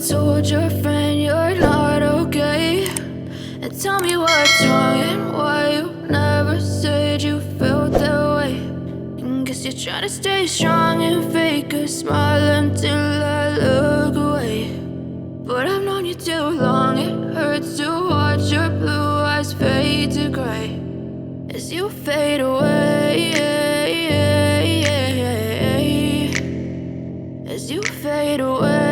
told your friend you're not okay, and tell me what's wrong and why you never said you felt that way. And guess you're trying to stay strong and fake a smile until I look away. But I've known you too long, it hurts to watch your blue eyes fade to gray as you fade away, as you fade away.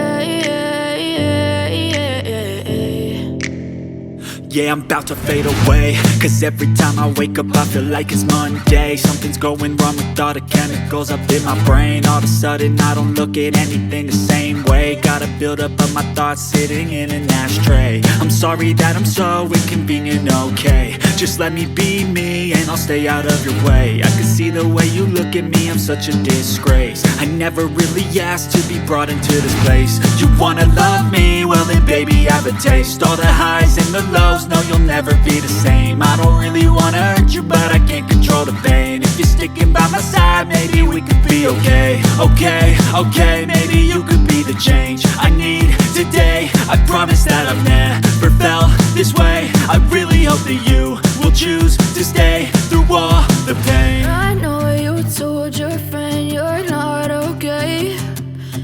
Yeah, I'm about to fade away, cause every time I wake up I feel like it's Monday. Something's going wrong with all the chemicals up in my brain. All of a sudden I don't look at anything the same way. Got a buildup of my thoughts sitting in an ashtray. I'm sorry that I'm so inconvenient, okay. Just let me be me and I'll stay out of your way. I can see the way you look at me, I'm such a disgrace. I never really asked to be brought into this place. You wanna love me? Well then baby have a taste. All the highs and the lows, no, you'll never be the same. I don't really wanna hurt you, but I can't control the pain. If you're sticking by my side, maybe we could be okay. Okay, maybe you could be the change I need today. I promise that I've never felt this way. I really hope that you will choose to stay through all the pain. I know you told your friend you're not okay,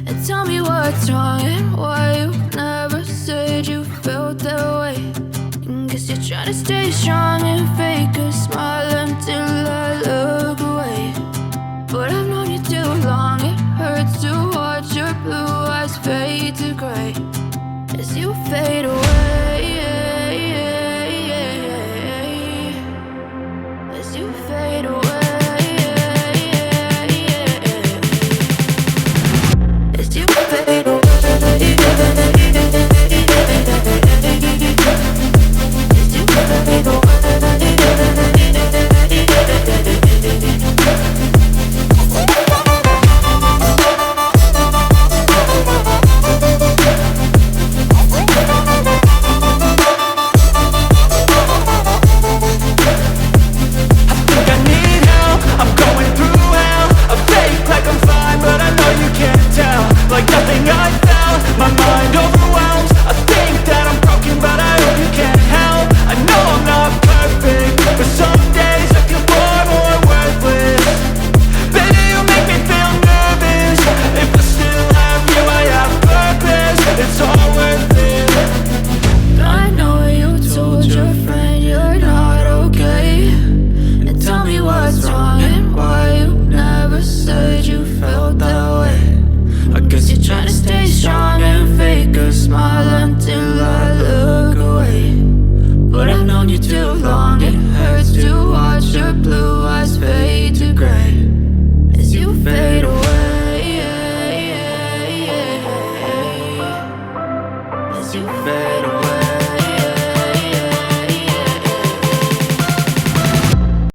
and tell me what's wrong and why you never said you felt that way. Guess you're trying to stay strong and fake a smile until I look away. But I've known you too long, it hurts to watch your blue eyes fade to gray as you fade away, as you fade away, as you fade away. You fade away.